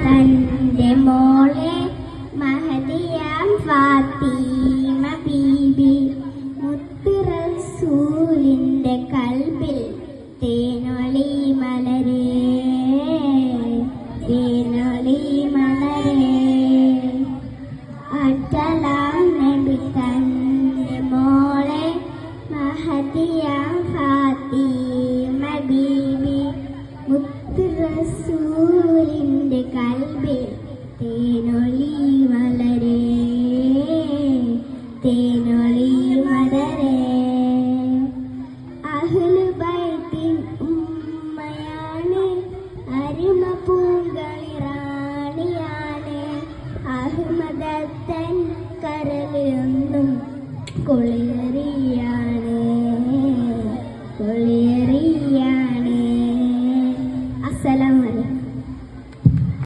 തന്റെ മോളെ മഹദിയാം ഫാത്തിമ ബീബി മുത്ത് റസൂലിന്റെ കൽബിൽ തേനൊളി മലരേ തേനൊളി